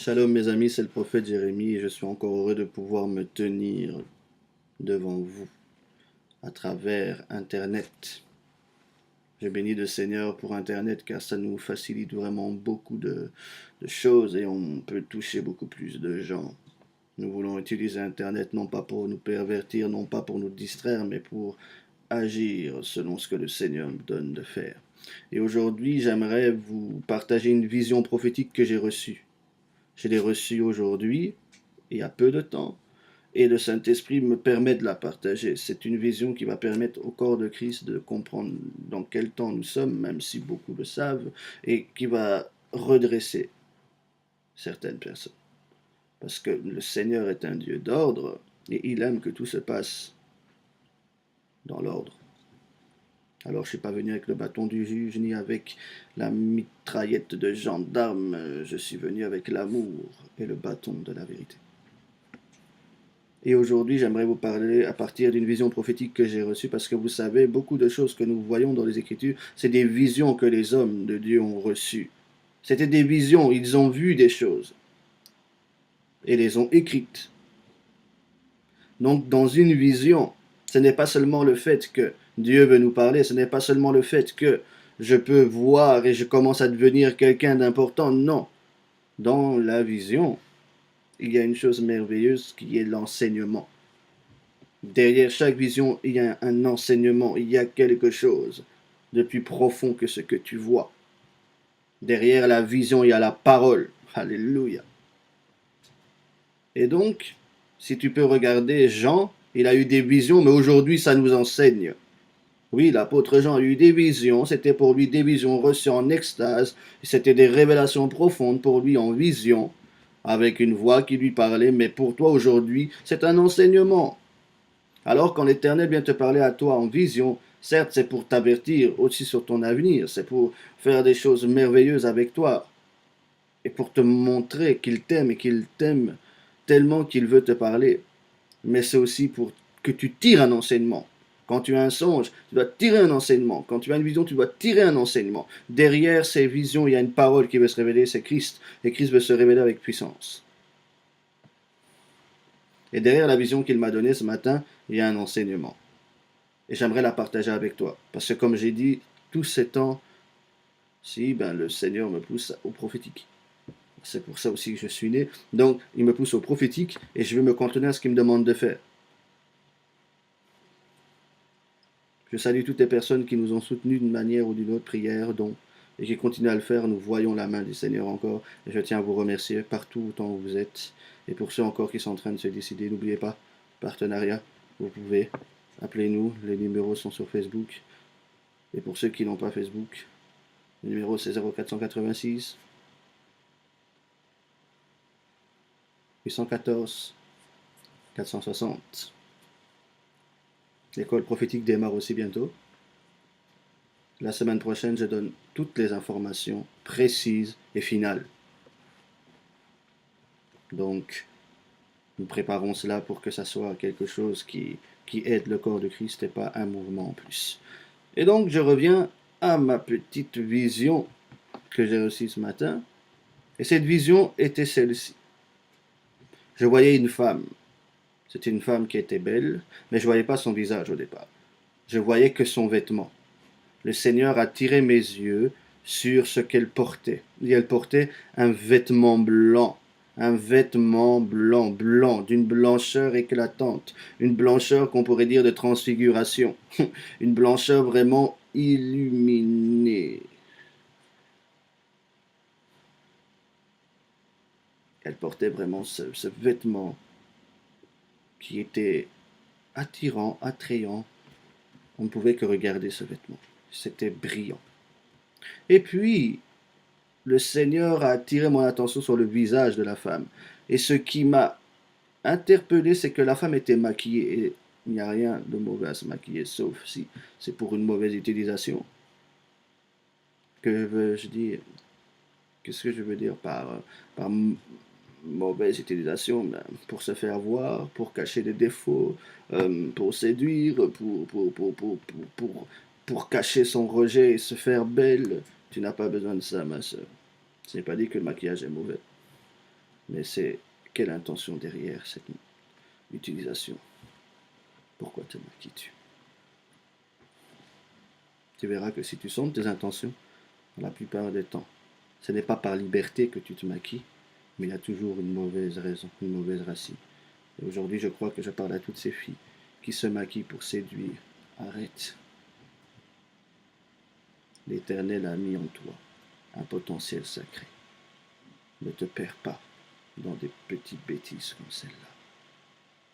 Shalom mes amis, c'est le prophète Jérémie et je suis encore heureux de pouvoir me tenir devant vous à travers Internet. Je bénis le Seigneur pour Internet car ça nous facilite vraiment beaucoup de choses et on peut toucher beaucoup plus de gens. Nous voulons utiliser Internet non pas pour nous pervertir, non pas pour nous distraire, mais pour agir selon ce que le Seigneur nous donne de faire. Et aujourd'hui, j'aimerais vous partager une vision prophétique que j'ai reçue. Je l'ai reçue aujourd'hui, il y a peu de temps, et le Saint-Esprit me permet de la partager. C'est une vision qui va permettre au corps de Christ de comprendre dans quel temps nous sommes, même si beaucoup le savent, et qui va redresser certaines personnes. Parce que le Seigneur est un Dieu d'ordre, et il aime que tout se passe dans l'ordre. Alors je ne suis pas venu avec le bâton du juge, ni avec la mitraillette de gendarme, je suis venu avec l'amour et le bâton de la vérité. Et aujourd'hui, j'aimerais vous parler à partir d'une vision prophétique que j'ai reçue, parce que vous savez, beaucoup de choses que nous voyons dans les Écritures, c'est des visions que les hommes de Dieu ont reçues. C'était des visions, ils ont vu des choses et les ont écrites. Donc, dans une vision, ce n'est pas seulement le fait que Dieu veut nous parler, ce n'est pas seulement le fait que je peux voir et je commence à devenir quelqu'un d'important, non. Dans la vision, il y a une chose merveilleuse qui est l'enseignement. Derrière chaque vision, il y a un enseignement, il y a quelque chose de plus profond que ce que tu vois. Derrière la vision, il y a la parole. Alléluia. Et donc, si tu peux regarder Jean, il a eu des visions, mais aujourd'hui, ça nous enseigne. Oui, l'apôtre Jean a eu des visions, c'était pour lui des visions reçues en extase, c'était des révélations profondes pour lui en vision, avec une voix qui lui parlait, mais pour toi aujourd'hui, c'est un enseignement. Alors quand l'Éternel vient te parler à toi en vision, certes c'est pour t'avertir aussi sur ton avenir, c'est pour faire des choses merveilleuses avec toi, et pour te montrer qu'il t'aime et qu'il t'aime tellement qu'il veut te parler. Mais c'est aussi pour que tu tires un enseignement. Quand tu as un songe, tu dois tirer un enseignement. Quand tu as une vision, tu dois tirer un enseignement. Derrière ces visions, il y a une parole qui veut se révéler, c'est Christ. Et Christ veut se révéler avec puissance. Et derrière la vision qu'il m'a donnée ce matin, il y a un enseignement. Et j'aimerais la partager avec toi. Parce que comme j'ai dit, tous ces temps, si ben, le Seigneur me pousse au prophétique. C'est pour ça aussi que je suis né. Donc, il me pousse au prophétique et je vais me contenir à ce qu'il me demande de faire. Je salue toutes les personnes qui nous ont soutenus d'une manière ou d'une autre, prière, don, et qui continuent à le faire. Nous voyons la main du Seigneur encore. Et je tiens à vous remercier partout autant où vous êtes. Et pour ceux encore qui sont en train de se décider, n'oubliez pas, partenariat, vous pouvez, appelez-nous, les numéros sont sur Facebook. Et pour ceux qui n'ont pas Facebook, le numéro c'est 0486 814 460. L'école prophétique démarre aussi bientôt. La semaine prochaine, je donne toutes les informations précises et finales. Donc, nous préparons cela pour que ça soit quelque chose qui aide le corps de Christ et pas un mouvement en plus. Et donc, je reviens à ma petite vision que j'ai reçue ce matin. Et cette vision était celle-ci. Je voyais une femme. C'était une femme qui était belle, mais je ne voyais pas son visage au départ. Je voyais que son vêtement. Le Seigneur a tiré mes yeux sur ce qu'elle portait. Et elle portait un vêtement blanc. Un vêtement blanc, blanc, d'une blancheur éclatante. Une blancheur qu'on pourrait dire de transfiguration. Une blancheur vraiment illuminée. Elle portait vraiment ce vêtement qui était attirant, attrayant. On ne pouvait que regarder ce vêtement. C'était brillant. Et puis, le Seigneur a attiré mon attention sur le visage de la femme. Et ce qui m'a interpellé, c'est que la femme était maquillée. Et il n'y a rien de mauvais à se maquiller, sauf si c'est pour une mauvaise utilisation. Que veux-je dire? Qu'est-ce que je veux dire par mauvaise utilisation? Ben, pour se faire voir, pour cacher des défauts, pour séduire, pour cacher son rejet et se faire belle. Tu n'as pas besoin de ça, ma soeur. Ce n'est pas dit que le maquillage est mauvais. Mais c'est quelle intention derrière cette utilisation? Pourquoi te maquilles-tu? Tu verras que si tu sondes tes intentions, la plupart des temps, ce n'est pas par liberté que tu te maquilles, mais il y a toujours une mauvaise raison, une mauvaise racine. Et aujourd'hui, je crois que je parle à toutes ces filles qui se maquillent pour séduire. Arrête. L'Éternel a mis en toi un potentiel sacré. Ne te perds pas dans des petites bêtises comme celle-là,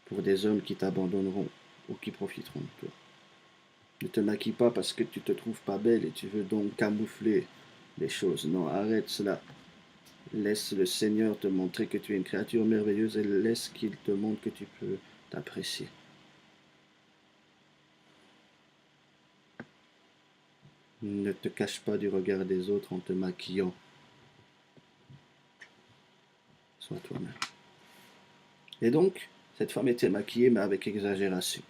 pour des hommes qui t'abandonneront ou qui profiteront de toi. Ne te maquille pas parce que tu te trouves pas belle et tu veux donc camoufler les choses. Non, arrête cela. Laisse le Seigneur te montrer que tu es une créature merveilleuse et laisse qu'il te montre que tu peux t'apprécier. Ne te cache pas du regard des autres en te maquillant. Sois toi-même. Et donc, cette femme était maquillée, mais avec exagération.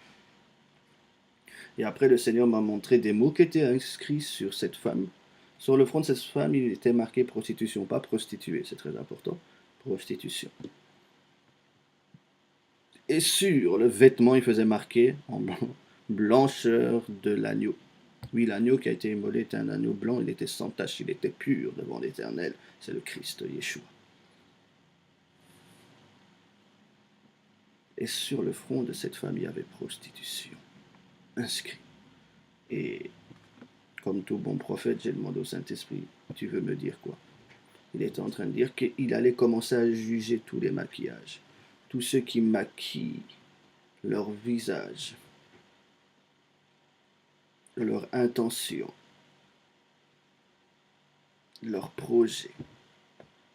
Et après, le Seigneur m'a montré des mots qui étaient inscrits sur cette femme. Sur le front de cette femme, il était marqué prostitution, pas prostituée, c'est très important. Prostitution. Et sur le vêtement, il faisait marqué en blanc, blancheur de l'agneau. Oui, l'agneau qui a été immolé était un agneau blanc, il était sans tache, il était pur devant l'Éternel. C'est le Christ, Yeshua. Et sur le front de cette femme, il y avait prostitution, inscrit. Et comme tout bon prophète, j'ai demandé au Saint-Esprit, tu veux me dire quoi? Il était en train de dire qu'il allait commencer à juger tous les maquillages, tous ceux qui maquillent leur visage, leur intention, leur projet,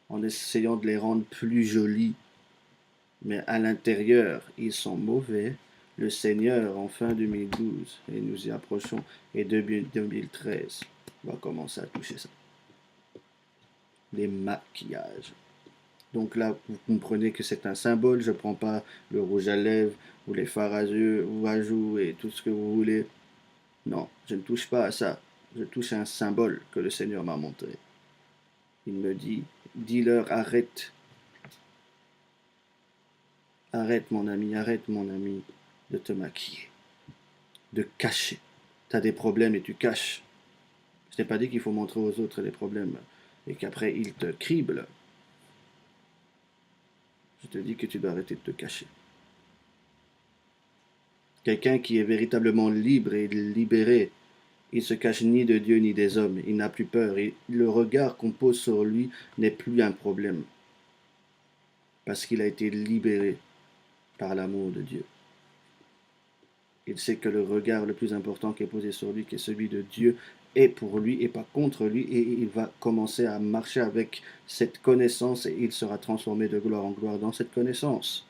en essayant de les rendre plus jolis, mais à l'intérieur, ils sont mauvais. Le Seigneur, en fin 2012, et nous y approchons, et 2013, va commencer à toucher ça. Les maquillages. Donc là, vous comprenez que c'est un symbole. Je ne prends pas le rouge à lèvres ou les fards à yeux ou à joues et tout ce que vous voulez. Non, je ne touche pas à ça. Je touche à un symbole que le Seigneur m'a montré. Il me dit, dis-leur, arrête. Arrête mon ami, de te maquiller, de cacher. Tu as des problèmes et tu caches. Je t'ai pas dit qu'il faut montrer aux autres les problèmes et qu'après ils te criblent. Je te dis que tu dois arrêter de te cacher. Quelqu'un qui est véritablement libre et libéré, il se cache ni de Dieu ni des hommes, il n'a plus peur, et le regard qu'on pose sur lui n'est plus un problème, parce qu'il a été libéré par l'amour de Dieu. Il sait que le regard le plus important qui est posé sur lui, qui est celui de Dieu, est pour lui et pas contre lui, et il va commencer à marcher avec cette connaissance et il sera transformé de gloire en gloire dans cette connaissance.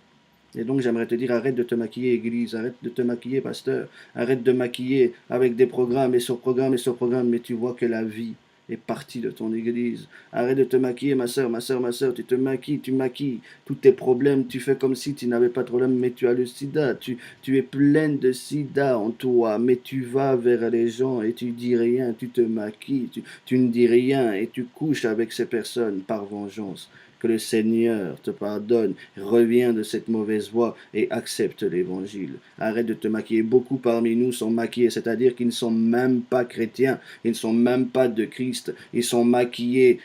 Et donc j'aimerais te dire, arrête de te maquiller, Église, arrête de te maquiller, pasteur, arrête de maquiller avec des programmes et sur programme et sur programme, mais tu vois que la vie est partie de ton Église. Arrête de te maquiller, ma soeur, ma soeur, ma soeur, tu te maquilles, tu maquilles tous tes problèmes, tu fais comme si tu n'avais pas de problème, mais tu as le sida, tu es pleine de sida en toi, mais tu vas vers les gens et tu dis rien, tu te maquilles, tu ne dis rien et tu couches avec ces personnes par vengeance. Que le Seigneur te pardonne, reviens de cette mauvaise voie et accepte l'évangile. Arrête de te maquiller. Beaucoup parmi nous sont maquillés, c'est-à-dire qu'ils ne sont même pas chrétiens, ils ne sont même pas de Christ. Ils sont maquillés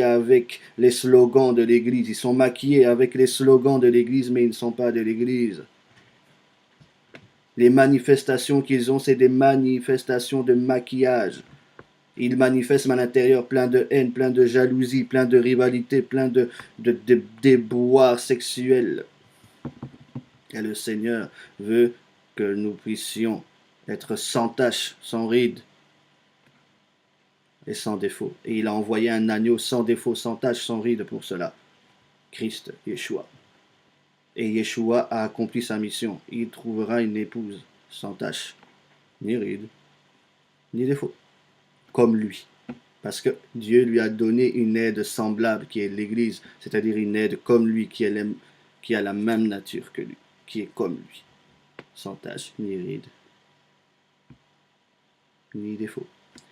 avec les slogans de l'Église. Ils sont maquillés avec les slogans de l'Église, mais ils ne sont pas de l'Église. Les manifestations qu'ils ont, c'est des manifestations de maquillage. Il manifeste à l'intérieur plein de haine, plein de jalousie, plein de rivalité, plein de déboires sexuels. Et le Seigneur veut que nous puissions être sans tache, sans ride et sans défaut. Et il a envoyé un agneau sans défaut, sans tache, sans ride pour cela. Christ, Yeshua. Et Yeshua a accompli sa mission. Il trouvera une épouse sans tache, ni ride, ni défaut, comme lui. Parce que Dieu lui a donné une aide semblable qui est l'Église, c'est-à-dire une aide comme lui, qui a la même nature que lui, qui est comme lui, sans tache, ni ride, ni défaut,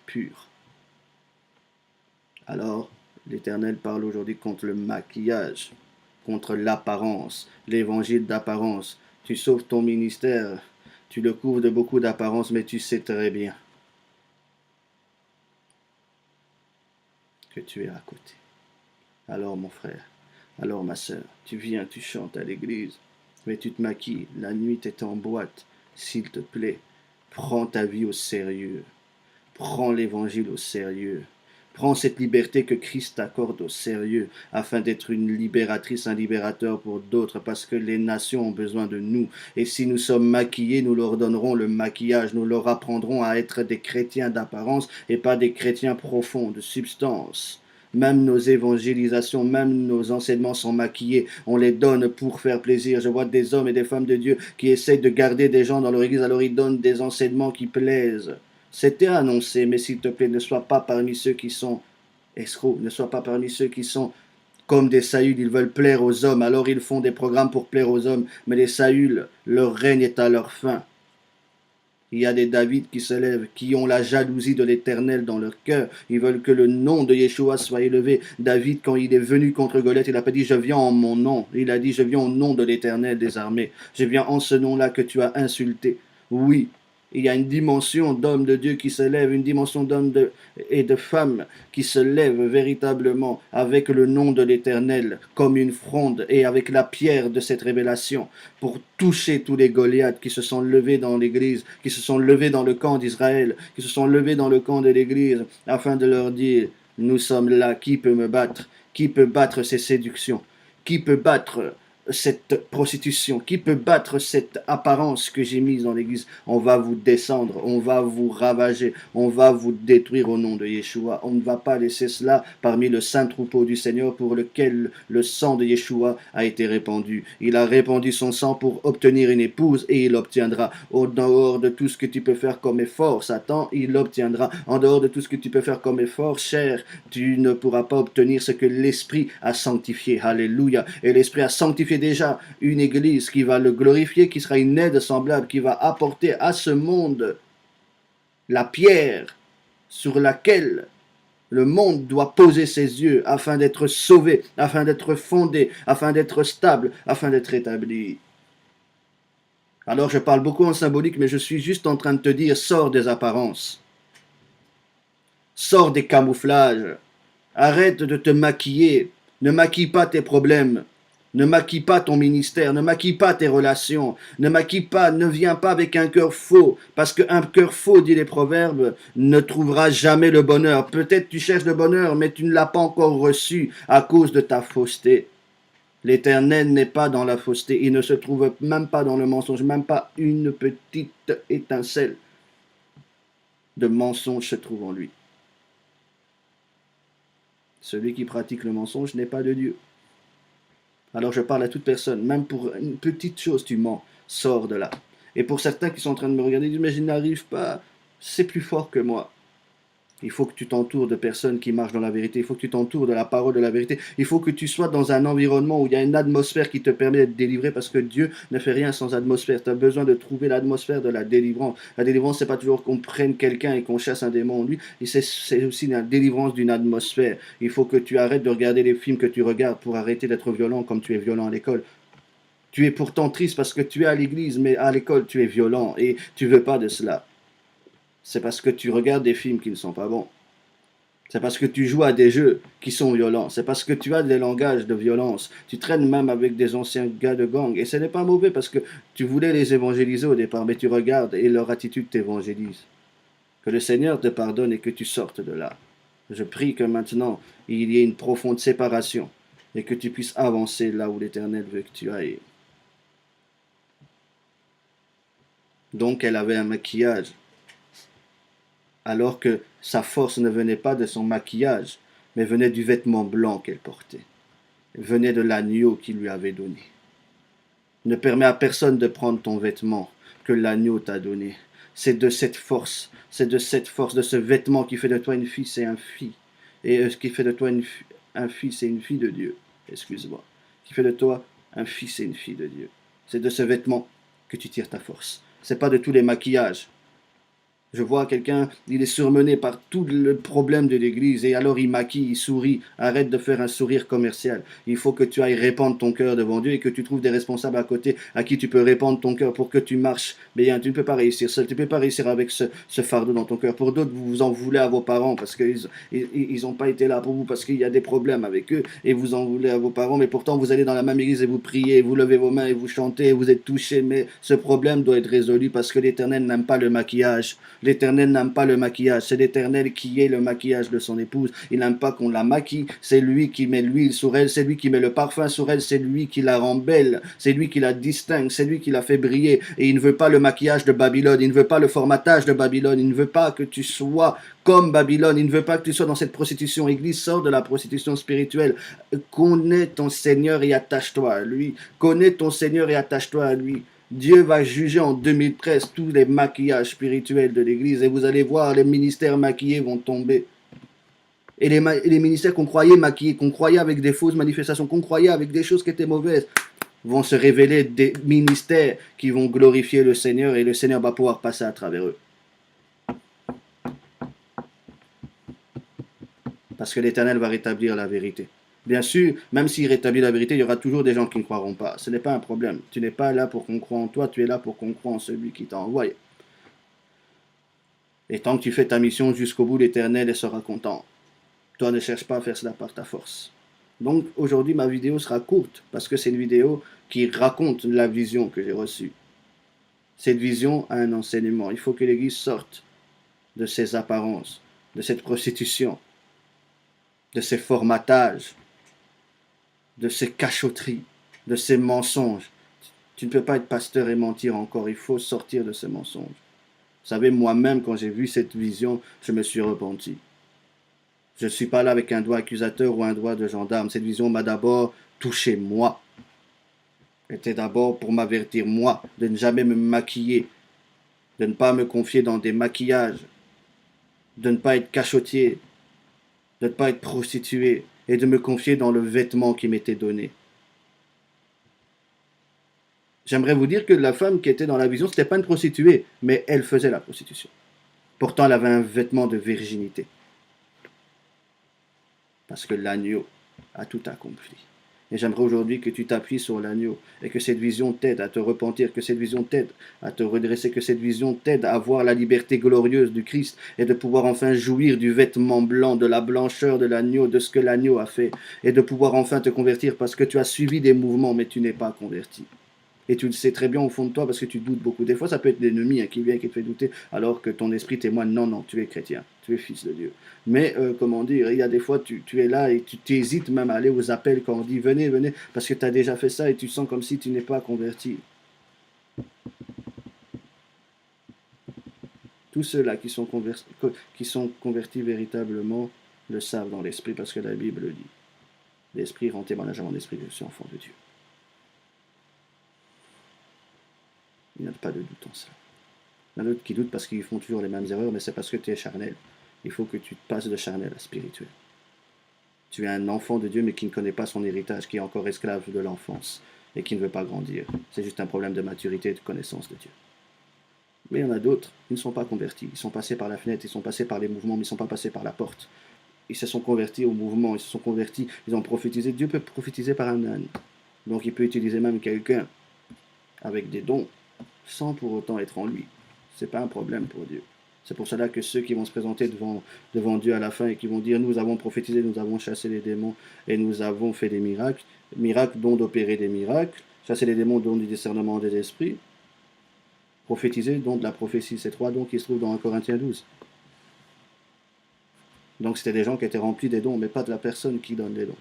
pur. Alors, l'Éternel parle aujourd'hui contre le maquillage. contre l'apparence, l'évangile d'apparence. Tu sauves ton ministère, tu le couvres de beaucoup d'apparence, mais tu sais très bien que tu es à côté. Alors mon frère, alors ma sœur, tu viens, tu chantes à l'église, mais tu te maquilles, la nuit est en boîte. S'il te plaît, prends ta vie au sérieux. Prends l'évangile au sérieux. Prends cette liberté que Christ t'accorde au sérieux, afin d'être une libératrice, un libérateur pour d'autres, parce que les nations ont besoin de nous. Et si nous sommes maquillés, nous leur donnerons le maquillage, nous leur apprendrons à être des chrétiens d'apparence et pas des chrétiens profonds, de substance. Même nos évangélisations, même nos enseignements sont maquillés. On les donne pour faire plaisir. Je vois des hommes et des femmes de Dieu qui essayent de garder des gens dans leur église, alors ils donnent des enseignements qui plaisent. C'était annoncé, mais s'il te plaît, ne sois pas parmi ceux qui sont escrocs, ne sois pas parmi ceux qui sont comme des Saüls, ils veulent plaire aux hommes, alors ils font des programmes pour plaire aux hommes, mais les Saüls, leur règne est à leur fin. Il y a des David qui se lèvent, qui ont la jalousie de l'Éternel dans leur cœur. Ils veulent que le nom de Yeshua soit élevé. David, quand il est venu contre Goliath, il n'a pas dit « Je viens en mon nom ». Il a dit « Je viens au nom de l'Éternel des armées ». Je viens en ce nom-là que tu as insulté. Oui, il y a une dimension d'hommes de Dieu qui se lève, une dimension d'hommes et de femmes qui se lèvent véritablement avec le nom de l'Éternel comme une fronde et avec la pierre de cette révélation pour toucher tous les Goliaths qui se sont levés dans l'Église, qui se sont levés dans le camp d'Israël, qui se sont levés dans le camp de l'Église afin de leur dire « Nous sommes là, qui peut me battre? Qui peut battre ces séductions? Qui peut battre cette prostitution, qui peut battre cette apparence que j'ai mise dans l'église? On va vous descendre, on va vous ravager, on va vous détruire au nom de Yeshua. On ne va pas laisser cela parmi le saint troupeau du Seigneur pour lequel le sang de Yeshua a été répandu. Il a répandu son sang pour obtenir une épouse et il l'obtiendra. Au dehors de tout ce que tu peux faire comme effort, Satan, il l'obtiendra. En dehors de tout ce que tu peux faire comme effort, cher, tu ne pourras pas obtenir ce que l'Esprit a sanctifié. Alléluia. Et l'Esprit a sanctifié déjà une église qui va le glorifier, qui sera une aide semblable, qui va apporter à ce monde la pierre sur laquelle le monde doit poser ses yeux afin d'être sauvé, afin d'être fondé, afin d'être stable, afin d'être établi. Alors je parle beaucoup en symbolique, mais je suis juste en train de te dire, sors des apparences, sors des camouflages, arrête de te maquiller, ne maquille pas tes problèmes, ne maquille pas ton ministère, ne maquille pas tes relations, ne maquille pas, ne viens pas avec un cœur faux, parce qu'un cœur faux, dit les proverbes, ne trouvera jamais le bonheur. Peut-être tu cherches le bonheur, mais tu ne l'as pas encore reçu à cause de ta fausseté. L'Éternel n'est pas dans la fausseté, il ne se trouve même pas dans le mensonge, même pas une petite étincelle de mensonge se trouve en lui. Celui qui pratique le mensonge n'est pas de Dieu. Alors je parle à toute personne, même pour une petite chose, tu mens, sors de là. Et pour certains qui sont en train de me regarder, ils disent, mais je n'arrive pas, c'est plus fort que moi. Il faut que tu t'entoures de personnes qui marchent dans la vérité. Il faut que tu t'entoures de la parole de la vérité. Il faut que tu sois dans un environnement où il y a une atmosphère qui te permet d'être délivré, parce que Dieu ne fait rien sans atmosphère. Tu as besoin de trouver l'atmosphère de la délivrance. La délivrance, c'est pas toujours qu'on prenne quelqu'un et qu'on chasse un démon en lui. C'est aussi la délivrance d'une atmosphère. Il faut que tu arrêtes de regarder les films que tu regardes pour arrêter d'être violent comme tu es violent à l'école. Tu es pourtant triste parce que tu es à l'église, mais à l'école, tu es violent et tu veux pas de cela. C'est parce que tu regardes des films qui ne sont pas bons. C'est parce que tu joues à des jeux qui sont violents. C'est parce que tu as des langages de violence. Tu traînes même avec des anciens gars de gang. Et ce n'est pas mauvais parce que tu voulais les évangéliser au départ, mais tu regardes et leur attitude t'évangélise. Que le Seigneur te pardonne et que tu sortes de là. Je prie que maintenant, il y ait une profonde séparation et que tu puisses avancer là où l'Éternel veut que tu ailles. Donc elle avait un maquillage, alors que sa force ne venait pas de son maquillage, mais venait du vêtement blanc qu'elle portait, venait de l'agneau qu'il lui avait donné. Ne permets à personne de prendre ton vêtement que l'agneau t'a donné. C'est de cette force, de ce vêtement qui fait de toi une fille et un fils, et qui fait de toi un fils et une fille de Dieu, excuse-moi, qui fait de toi un fils et une fille de Dieu. C'est de ce vêtement que tu tires ta force. C'est pas de tous les maquillages. Je vois quelqu'un, il est surmené par tout le problème de l'église et alors il maquille, il sourit. Arrête de faire un sourire commercial. Il faut que tu ailles répandre ton cœur devant Dieu et que tu trouves des responsables à côté à qui tu peux répandre ton cœur pour que tu marches. Mais tu ne peux pas réussir seul, tu ne peux pas réussir avec ce fardeau dans ton cœur. Pour d'autres, vous vous en voulez à vos parents parce qu'ils n'ont pas été là pour vous, parce qu'il y a des problèmes avec eux et vous en voulez à vos parents. Mais pourtant, vous allez dans la même église et vous priez, vous levez vos mains et vous chantez et vous êtes touchés. Mais ce problème doit être résolu parce que l'Éternel n'aime pas le maquillage. L'Éternel n'aime pas le maquillage. C'est l'Éternel qui est le maquillage de son épouse. Il n'aime pas qu'on la maquille. C'est lui qui met l'huile sur elle. C'est lui qui met le parfum sur elle. C'est lui qui la rend belle. C'est lui qui la distingue. C'est lui qui la fait briller. Et il ne veut pas le maquillage de Babylone. Il ne veut pas le formatage de Babylone. Il ne veut pas que tu sois comme Babylone. Il ne veut pas que tu sois dans cette prostitution. Église, sort de la prostitution spirituelle. Connais ton Seigneur et attache-toi à lui. Connais ton Seigneur et attache-toi à lui. Dieu va juger en 2013 tous les maquillages spirituels de l'Église et vous allez voir, les ministères maquillés vont tomber. Et les ministères qu'on croyait maquillés, qu'on croyait avec des fausses manifestations, qu'on croyait avec des choses qui étaient mauvaises, vont se révéler des ministères qui vont glorifier le Seigneur et le Seigneur va pouvoir passer à travers eux. Parce que l'Éternel va rétablir la vérité. Bien sûr, même s'il rétablit la vérité, il y aura toujours des gens qui ne croiront pas. Ce n'est pas un problème. Tu n'es pas là pour qu'on croie en toi, tu es là pour qu'on croie en celui qui t'a envoyé. Et tant que tu fais ta mission jusqu'au bout, l'Éternel sera content. Toi, ne cherche pas à faire cela par ta force. Donc, aujourd'hui, ma vidéo sera courte, parce que c'est une vidéo qui raconte la vision que j'ai reçue. Cette vision a un enseignement. Il faut que l'Église sorte de ses apparences, de cette prostitution, de ces formatages, de ces cachotteries, de ces mensonges. Tu ne peux pas être pasteur et mentir encore. Il faut sortir de ces mensonges. Vous savez, moi-même, quand j'ai vu cette vision, je me suis repenti. Je ne suis pas là avec un doigt accusateur ou un doigt de gendarme. Cette vision m'a d'abord touché moi. C'était d'abord pour m'avertir moi de ne jamais me maquiller, de ne pas me confier dans des maquillages, de ne pas être cachotier, de ne pas être prostitué et de me confier dans le vêtement qui m'était donné. J'aimerais vous dire que la femme qui était dans la vision, ce n'était pas une prostituée, mais elle faisait la prostitution. Pourtant, elle avait un vêtement de virginité. Parce que l'agneau a tout accompli. Et j'aimerais aujourd'hui que tu t'appuies sur l'agneau et que cette vision t'aide à te repentir, que cette vision t'aide à te redresser, que cette vision t'aide à voir la liberté glorieuse du Christ et de pouvoir enfin jouir du vêtement blanc, de la blancheur de l'agneau, de ce que l'agneau a fait et de pouvoir enfin te convertir parce que tu as suivi des mouvements mais tu n'es pas converti. Et tu le sais très bien au fond de toi parce que tu doutes beaucoup. Des fois, ça peut être l'ennemi qui vient, qui te fait douter, alors que ton esprit témoigne, non, non, tu es chrétien, tu es fils de Dieu. Mais, comment dire, il y a des fois, tu es là et tu t'hésites même à aller aux appels quand on dit, venez, venez, parce que tu as déjà fait ça et tu sens comme si tu n'es pas converti. Tous ceux-là qui sont convertis véritablement le savent dans l'esprit, parce que la Bible le dit. L'esprit rend témoignage à mon esprit que je suis enfant de Dieu. Il n'y a pas de doute en ça. Il y en a d'autres qui doutent parce qu'ils font toujours les mêmes erreurs, mais c'est parce que tu es charnel. Il faut que tu passes de charnel à spirituel. Tu es un enfant de Dieu, mais qui ne connaît pas son héritage, qui est encore esclave de l'enfance et qui ne veut pas grandir. C'est juste un problème de maturité et de connaissance de Dieu. Mais il y en a d'autres, ils ne sont pas convertis. Ils sont passés par la fenêtre, ils sont passés par les mouvements, mais ils ne sont pas passés par la porte. Ils se sont convertis au mouvement, ils se sont convertis, ils ont prophétisé. Dieu peut prophétiser par un âne. Donc il peut utiliser même quelqu'un avec des dons sans pour autant être en lui. Ce n'est pas un problème pour Dieu. C'est pour cela que ceux qui vont se présenter devant Dieu à la fin et qui vont dire nous avons prophétisé, nous avons chassé les démons et nous avons fait des miracles, miracles dont d'opérer des miracles, chasser les démons dont du discernement des esprits, prophétiser dont de la prophétie. C'est trois dons qui se trouvent dans 1 Corinthiens 12. Donc c'était des gens qui étaient remplis des dons, mais pas de la personne qui donne les dons.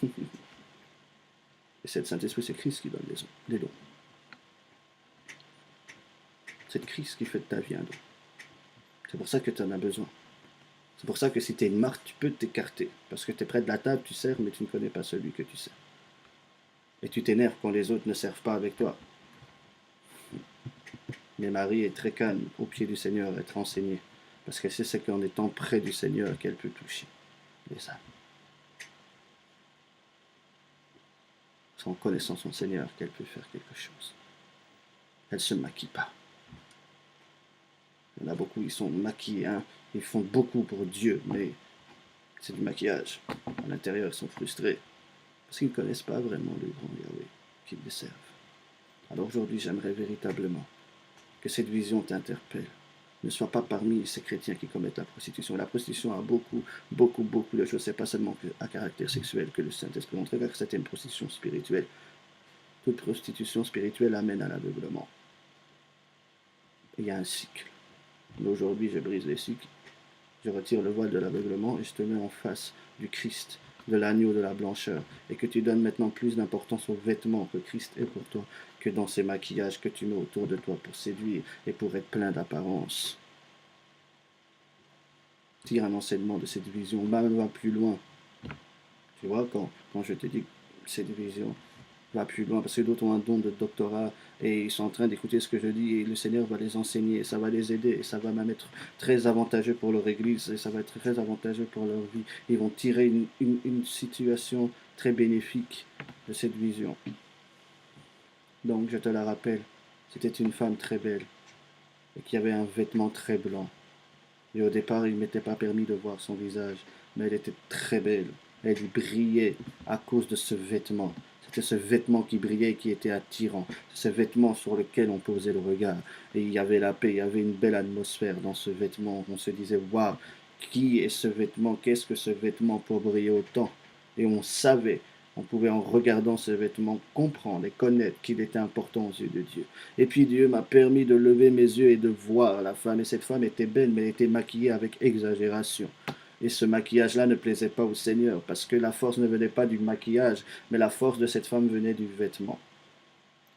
Et c'est le Saint-Esprit, c'est Christ qui donne les dons. C'est Christ qui fait de ta vie un don. C'est pour ça que tu en as besoin. C'est pour ça que si tu es une marque, tu peux t'écarter. Parce que tu es près de la table, tu sers, mais tu ne connais pas celui que tu sers. Et tu t'énerves quand les autres ne servent pas avec toi. Mais Marie est très calme au pied du Seigneur, être enseignée. Parce qu'elle sait c'est qu'en étant près du Seigneur qu'elle peut toucher les âmes. C'est en connaissant son Seigneur qu'elle peut faire quelque chose. Elle ne se maquille pas. Il y en a beaucoup, ils sont maquillés, hein. Ils font beaucoup pour Dieu, mais c'est du maquillage. À l'intérieur, ils sont frustrés parce qu'ils ne connaissent pas vraiment le grand Yahweh qu'ils les servent. Alors aujourd'hui, j'aimerais véritablement que cette vision t'interpelle. Ne sois pas parmi ces chrétiens qui commettent la prostitution. La prostitution a beaucoup de choses. Ce n'est pas seulement à caractère sexuel que le Saint-Esprit montre, car c'était une prostitution spirituelle. Toute prostitution spirituelle amène à l'aveuglement. Il y a un cycle. Mais aujourd'hui, je brise les cycles. Je retire le voile de l'aveuglement et je te mets en face du Christ, de l'agneau de la blancheur, et que tu donnes maintenant plus d'importance aux vêtements que Christ est pour toi, que dans ces maquillages que tu mets autour de toi pour séduire et pour être plein d'apparence. Tire un enseignement de cette vision, même va plus loin. Tu vois, quand je te dis cette vision, va plus loin, parce que d'autres ont un don de doctorat et ils sont en train d'écouter ce que je dis et le Seigneur va les enseigner, et ça va les aider et ça va même être très avantageux pour leur église et ça va être très avantageux pour leur vie. Ils vont tirer une situation très bénéfique de cette vision. Donc je te la rappelle, c'était une femme très belle et qui avait un vêtement très blanc. Et au départ, il ne m'était pas permis de voir son visage, mais elle était très belle. Elle brillait à cause de ce vêtement. C'était ce vêtement qui brillait et qui était attirant. Ce vêtement sur lequel on posait le regard. Et il y avait la paix, il y avait une belle atmosphère dans ce vêtement. On se disait, waouh, qui est ce vêtement? Qu'est-ce que ce vêtement pour briller autant? Et on savait, on pouvait en regardant ce vêtement comprendre et connaître qu'il était important aux yeux de Dieu. Et puis Dieu m'a permis de lever mes yeux et de voir la femme. Et cette femme était belle, mais elle était maquillée avec exagération. Et ce maquillage-là ne plaisait pas au Seigneur, parce que la force ne venait pas du maquillage, mais la force de cette femme venait du vêtement.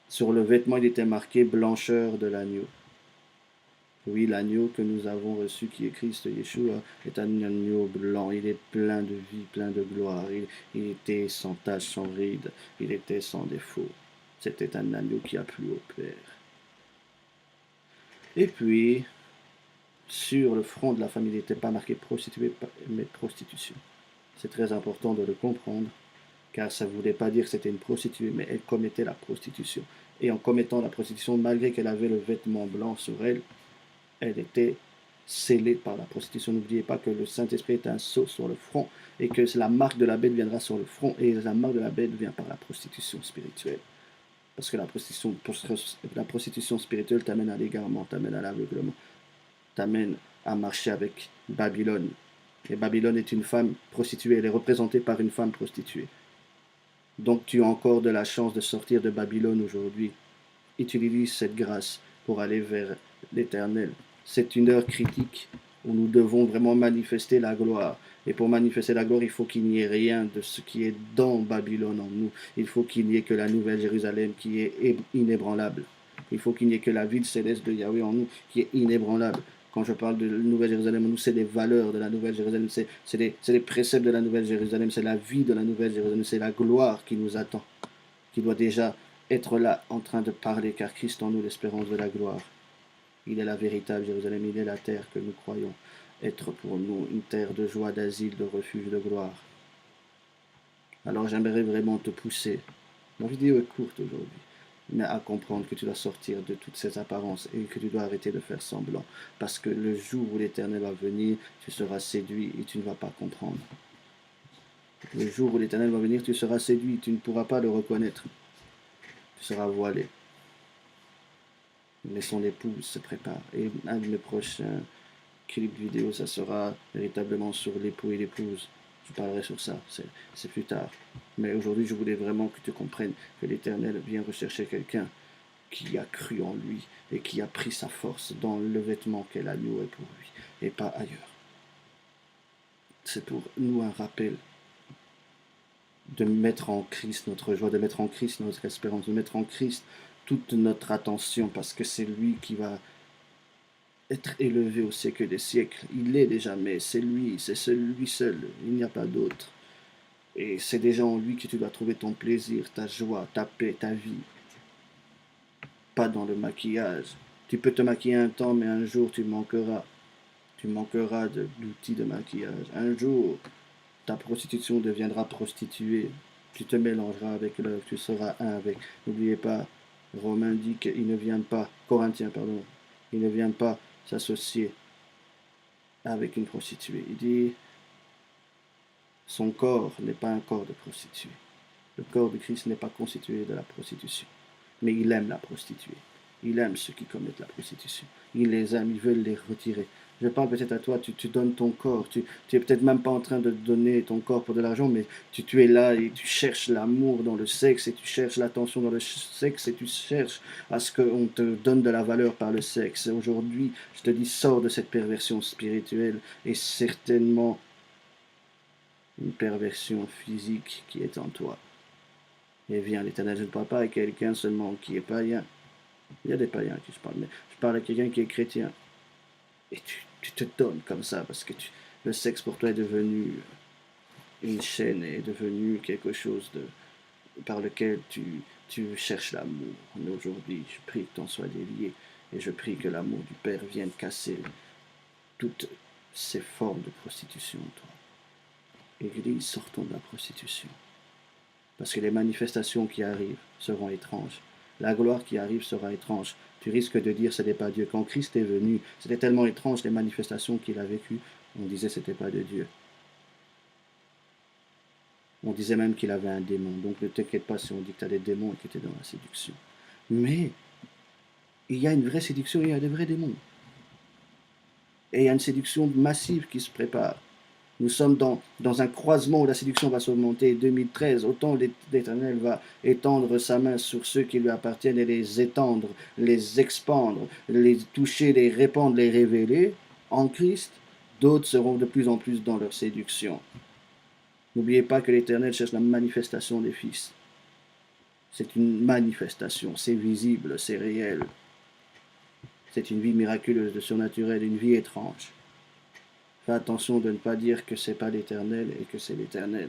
Sur le vêtement, il était marqué blancheur de l'agneau. Oui, l'agneau que nous avons reçu, qui est Christ Yeshua, est un agneau blanc. Il est plein de vie, plein de gloire. Il était sans tache, sans ride. Il était sans défaut. C'était un agneau qui a plu au Père. Et puis, sur le front de la femme, il n'était pas marqué prostituée, mais prostitution. C'est très important de le comprendre, car ça ne voulait pas dire que c'était une prostituée, mais elle commettait la prostitution. Et en commettant la prostitution, malgré qu'elle avait le vêtement blanc sur elle, elle était scellée par la prostitution. N'oubliez pas que le Saint-Esprit est un sceau sur le front, et que la marque de la bête viendra sur le front, et la marque de la bête vient par la prostitution spirituelle. Parce que la prostitution spirituelle t'amène à l'égarement, t'amène à l'aveuglement, t'amène à marcher avec Babylone. Et Babylone est une femme prostituée, elle est représentée par une femme prostituée. Donc tu as encore de la chance de sortir de Babylone aujourd'hui. Utilise cette grâce pour aller vers l'Éternel. C'est une heure critique où nous devons vraiment manifester la gloire. Et pour manifester la gloire, il faut qu'il n'y ait rien de ce qui est dans Babylone en nous. Il faut qu'il n'y ait que la nouvelle Jérusalem qui est inébranlable. Il faut qu'il n'y ait que la ville céleste de Yahweh en nous qui est inébranlable. Quand je parle de la Nouvelle Jérusalem, en nous, c'est les valeurs de la Nouvelle Jérusalem, c'est les préceptes de la Nouvelle Jérusalem, c'est la vie de la Nouvelle Jérusalem, c'est la gloire qui nous attend, qui doit déjà être là en train de parler, car Christ en nous, l'espérance de la gloire. Il est la véritable Jérusalem, il est la terre que nous croyons être pour nous une terre de joie, d'asile, de refuge, de gloire. Alors j'aimerais vraiment te pousser. La vidéo est courte aujourd'hui, mais à comprendre que tu dois sortir de toutes ces apparences et que tu dois arrêter de faire semblant. Parce que le jour où l'Éternel va venir, tu seras séduit et tu ne vas pas comprendre. Le jour où l'Éternel va venir, tu seras séduit, tu ne pourras pas le reconnaître. Tu seras voilé. Mais son épouse se prépare. Et un de mes prochains clips vidéo, ça sera véritablement sur l'époux et l'épouse. Je parlerai sur ça, c'est plus tard. Mais aujourd'hui, je voulais vraiment que tu comprennes que l'Éternel vient rechercher quelqu'un qui a cru en lui et qui a pris sa force dans le vêtement qu'elle a loué pour lui et pas ailleurs. C'est pour nous un rappel de mettre en Christ notre joie, de mettre en Christ notre espérance, de mettre en Christ toute notre attention parce que c'est lui qui va être élevé au siècle des siècles. Il est déjà, mais c'est lui seul, il n'y a pas d'autre. Et c'est déjà en lui que tu dois trouver ton plaisir, ta joie, ta paix, ta vie. Pas dans le maquillage. Tu peux te maquiller un temps, mais un jour tu manqueras. Tu manqueras d'outils de maquillage. Un jour, ta prostitution deviendra prostituée. Tu te mélangeras avec l'œuvre, tu seras un avec. N'oubliez pas, Romain dit qu'il ne vient pas, Corinthiens, pardon, il ne vient pas s'associer avec une prostituée. Il dit, son corps n'est pas un corps de prostituée. Le corps de Christ n'est pas constitué de la prostitution. Mais il aime la prostituée. Il aime ceux qui commettent la prostitution. Il les aime, il veut les retirer. Je parle peut-être à toi, tu donnes ton corps. Tu es peut-être même pas en train de donner ton corps pour de l'argent, mais tu es là et tu cherches l'amour dans le sexe, et tu cherches l'attention dans le sexe, et tu cherches à ce qu'on te donne de la valeur par le sexe. Aujourd'hui, je te dis, sors de cette perversion spirituelle, et certainement une perversion physique qui est en toi. Et viens, l'Éternel, je ne parle pas à quelqu'un seulement qui est païen. Il y a des païens à qui je parle, mais je parle à quelqu'un qui est chrétien. Et tu te donnes comme ça parce que le sexe pour toi est devenu une chaîne, est devenu quelque chose par lequel tu cherches l'amour. Mais aujourd'hui, je prie que t'en sois délié et je prie que l'amour du Père vienne casser toutes ces formes de prostitution en toi. Église, sortons de la prostitution. Parce que les manifestations qui arrivent seront étranges. La gloire qui arrive sera étrange. Tu risques de dire ce n'est pas Dieu. Quand Christ est venu, c'était tellement étrange les manifestations qu'il a vécues. On disait ce n'était pas de Dieu. On disait même qu'il avait un démon. Donc ne t'inquiète pas si on dit que tu as des démons et que tu es dans la séduction. Mais il y a une vraie séduction et il y a des vrais démons. Et il y a une séduction massive qui se prépare. Nous sommes dans un croisement où la séduction va s'augmenter. 2013, autant l'Éternel va étendre sa main sur ceux qui lui appartiennent et les étendre, les expandre, les toucher, les répandre, les révéler en Christ, d'autres seront de plus en plus dans leur séduction. N'oubliez pas que l'Éternel cherche la manifestation des fils. C'est une manifestation, c'est visible, c'est réel. C'est une vie miraculeuse, de surnaturel, une vie étrange. Fais attention de ne pas dire que c'est pas l'Éternel et que c'est l'Éternel.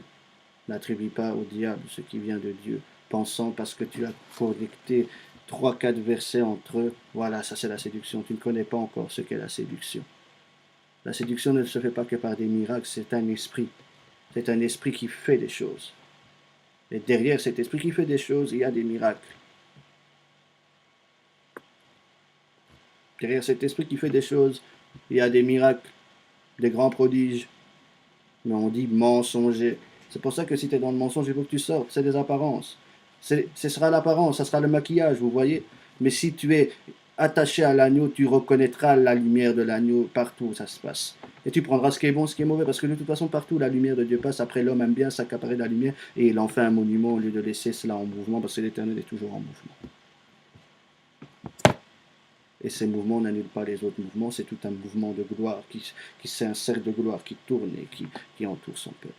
N'attribue pas au diable ce qui vient de Dieu, pensant parce que tu as connecté 3-4 versets entre eux, voilà, ça c'est la séduction. Tu ne connais pas encore ce qu'est la séduction. La séduction ne se fait pas que par des miracles, c'est un esprit. C'est un esprit qui fait des choses. Et derrière cet esprit qui fait des choses, il y a des miracles. Derrière cet esprit qui fait des choses, il y a des miracles, des grands prodiges. Mais on dit mensonger. C'est pour ça que si tu es dans le mensonge, il faut que tu sortes. C'est des apparences. Ce sera l'apparence, ça sera le maquillage, vous voyez. Mais si tu es attaché à l'agneau, tu reconnaîtras la lumière de l'agneau partout où ça se passe. Et tu prendras ce qui est bon, ce qui est mauvais, parce que de toute façon, partout où la lumière de Dieu passe, après l'homme aime bien s'accaparer de la lumière, et il en fait un monument au lieu de laisser cela en mouvement, parce que l'Éternel est toujours en mouvement. Et ces mouvements n'annulent pas les autres mouvements, c'est tout un mouvement de gloire c'est un cercle de gloire qui tourne et qui entoure son peuple.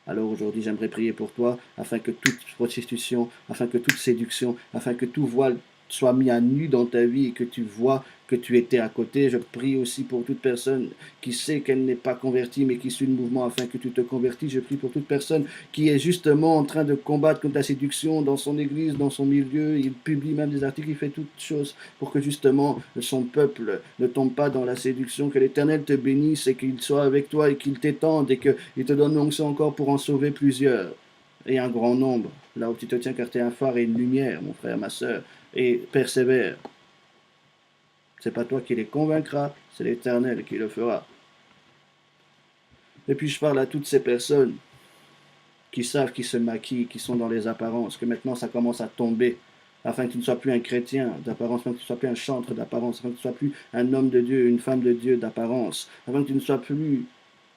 Alors aujourd'hui, j'aimerais prier pour toi, afin que toute prostitution, afin que toute séduction, afin que tout voile soit mis à nu dans ta vie et que tu vois que tu étais à côté. Je prie aussi pour toute personne qui sait qu'elle n'est pas convertie mais qui suit le mouvement afin que tu te convertisses. Je prie pour toute personne qui est justement en train de combattre contre la séduction dans son église, dans son milieu. Il publie même des articles, il fait toutes choses pour que justement son peuple ne tombe pas dans la séduction. Que l'Éternel te bénisse et qu'il soit avec toi et qu'il t'étende et qu'il te donne l'onction encore pour en sauver plusieurs et un grand nombre. Là où tu te tiens, car tu es un phare et une lumière, mon frère, ma soeur, et persévère. C'est pas toi qui les convaincras, c'est l'Éternel qui le fera. Et puis je parle à toutes ces personnes qui savent, qui se maquillent, qui sont dans les apparences, que maintenant ça commence à tomber, afin que tu ne sois plus un chrétien d'apparence, afin que tu ne sois plus un chantre d'apparence, afin que tu ne sois plus un homme de Dieu, une femme de Dieu d'apparence, afin que tu ne sois plus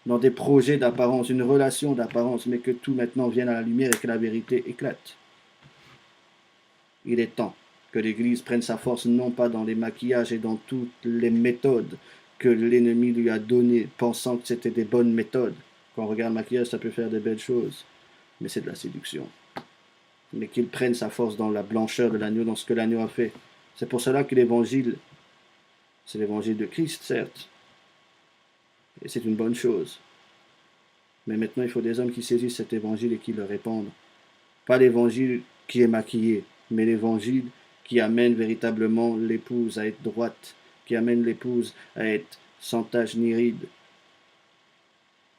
dans des projets d'apparence, une relation d'apparence, mais que tout maintenant vienne à la lumière et que la vérité éclate. Il est temps que l'Église prenne sa force non pas dans les maquillages et dans toutes les méthodes que l'ennemi lui a données, pensant que c'était des bonnes méthodes. Quand on regarde le maquillage, ça peut faire de belles choses, mais c'est de la séduction. Mais qu'il prenne sa force dans la blancheur de l'agneau, dans ce que l'agneau a fait. C'est pour cela que l'Évangile, c'est l'Évangile de Christ, certes, et c'est une bonne chose. Mais maintenant, il faut des hommes qui saisissent cet Évangile et qui le répandent. Pas l'Évangile qui est maquillé, mais l'Évangile qui amène véritablement l'épouse à être droite, qui amène l'épouse à être sans tache ni ride,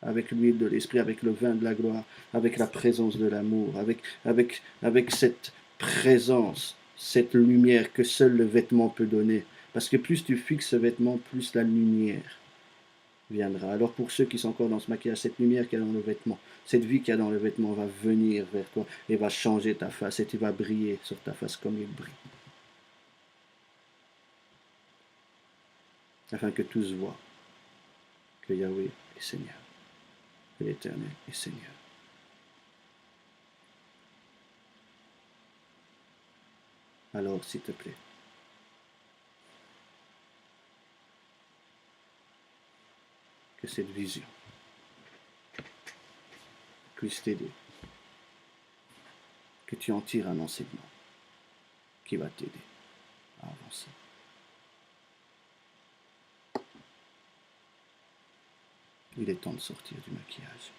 avec l'huile de l'esprit, avec le vin de la gloire, avec la présence de l'amour, avec cette présence, cette lumière que seul le vêtement peut donner. Parce que plus tu fixes ce vêtement, plus la lumière viendra. Alors pour ceux qui sont encore dans ce maquillage, cette lumière qu'il y a dans le vêtement, cette vie qu'il y a dans le vêtement va venir vers toi et va changer ta face et tu vas briller sur ta face comme il brille. Afin que tous voient que Yahweh est Seigneur, que l'Éternel est Seigneur. Alors, s'il te plaît, que cette vision puisse t'aider, que tu en tires un enseignement qui va t'aider à avancer. Il est temps de sortir du maquillage.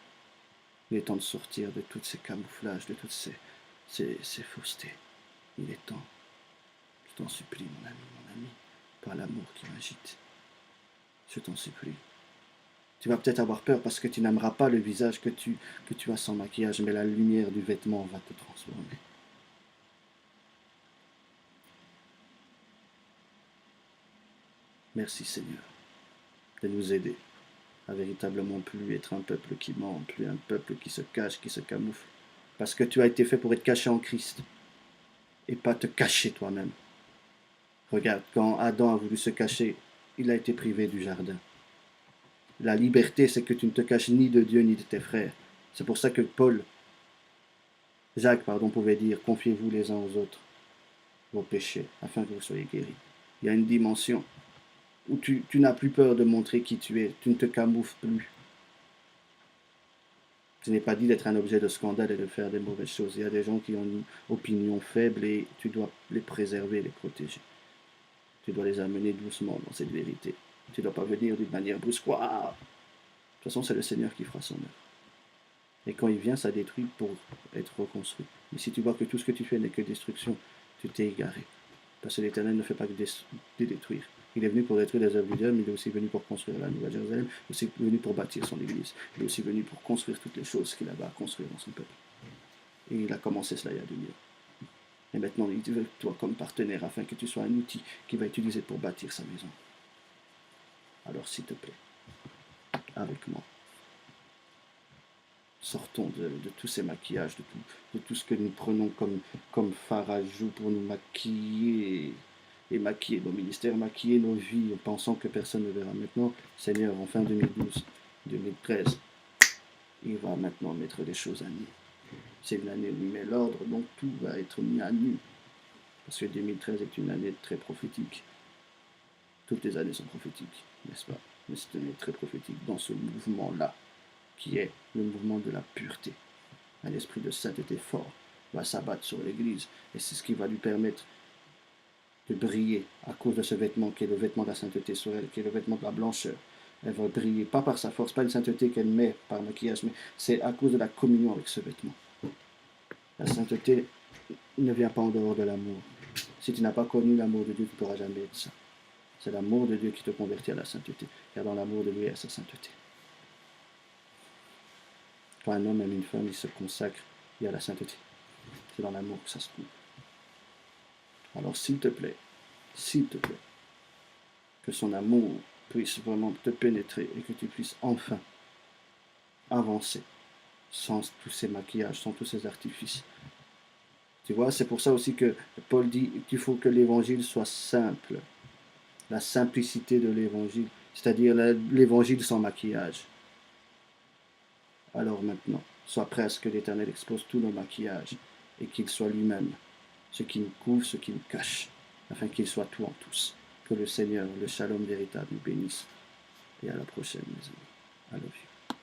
Il est temps de sortir de tous ces camouflages, de toutes ces faussetés. Il est temps. Je t'en supplie, mon ami, par l'amour qui m'agite. Je t'en supplie. Tu vas peut-être avoir peur parce que tu n'aimeras pas le visage que tu as sans maquillage, mais la lumière du vêtement va te transformer. Merci Seigneur de nous aider à véritablement plus être un peuple qui ment, plus un peuple qui se cache, qui se camoufle. Parce que tu as été fait pour être caché en Christ et pas te cacher toi-même. Regarde, quand Adam a voulu se cacher, il a été privé du jardin. La liberté, c'est que tu ne te caches ni de Dieu ni de tes frères. C'est pour ça que Jacques, pouvait dire, confiez-vous les uns aux autres vos péchés, afin que vous soyez guéris. Il y a une dimension où tu n'as plus peur de montrer qui tu es, tu ne te camoufles plus. Ce n'est pas dit d'être un objet de scandale et de faire des mauvaises choses. Il y a des gens qui ont une opinion faible et tu dois les préserver, les protéger. Tu dois les amener doucement dans cette vérité. Tu ne dois pas venir d'une manière brusque. De toute façon, c'est le Seigneur qui fera son œuvre. Et quand il vient, ça détruit pour être reconstruit. Mais si tu vois que tout ce que tu fais n'est que destruction, tu t'es égaré. Parce que l'Éternel ne fait pas que de détruire. Il est venu pour détruire les œuvres du diable, mais il est aussi venu pour construire la Nouvelle Jérusalem. Il est aussi venu pour bâtir son Église. Il est aussi venu pour construire toutes les choses qu'il avait à construire dans son peuple. Et il a commencé cela il y a 2000 ans. Et maintenant, il veut toi comme partenaire afin que tu sois un outil qu'il va utiliser pour bâtir sa maison. Alors, s'il te plaît, avec moi, sortons de tous ces maquillages, de tout ce que nous prenons comme phare à joue pour nous maquiller et maquiller nos ministères, maquiller nos vies en pensant que personne ne verra. Maintenant, Seigneur, en fin 2012, 2013, il va maintenant mettre les choses à nu. C'est une année où il met l'ordre, donc tout va être mis à nu. Parce que 2013 est une année très prophétique. Toutes les années sont prophétiques, n'est-ce pas? Mais c'est une année très prophétique dans ce mouvement-là, qui est le mouvement de la pureté. Un esprit de sainteté fort va s'abattre sur l'Église, et c'est ce qui va lui permettre de briller à cause de ce vêtement qui est le vêtement de la sainteté sur elle, qui est le vêtement de la blancheur. Elle va briller, pas par sa force, pas une sainteté qu'elle met par maquillage, mais c'est à cause de la communion avec ce vêtement. La sainteté ne vient pas en dehors de l'amour. Si tu n'as pas connu l'amour de Dieu, tu ne pourras jamais être saint. C'est l'amour de Dieu qui te convertit à la sainteté, car dans l'amour de Dieu, il y a sa sainteté. Quand un homme aime une femme, il se consacre, il y a la sainteté. C'est dans l'amour que ça se trouve. Alors s'il te plaît, que son amour puisse vraiment te pénétrer et que tu puisses enfin avancer sans tous ces maquillages, sans tous ces artifices. Tu vois, c'est pour ça aussi que Paul dit qu'il faut que l'évangile soit simple. La simplicité de l'évangile, c'est-à-dire l'évangile sans maquillage. Alors maintenant, sois prêt à ce que l'Éternel expose tous nos maquillages et qu'il soit lui-même ce qui nous couvre, ce qui nous cache, afin qu'il soit tout en tous. Que le Seigneur, le shalom véritable, nous bénisse. Et à la prochaine, mes amis. I love you.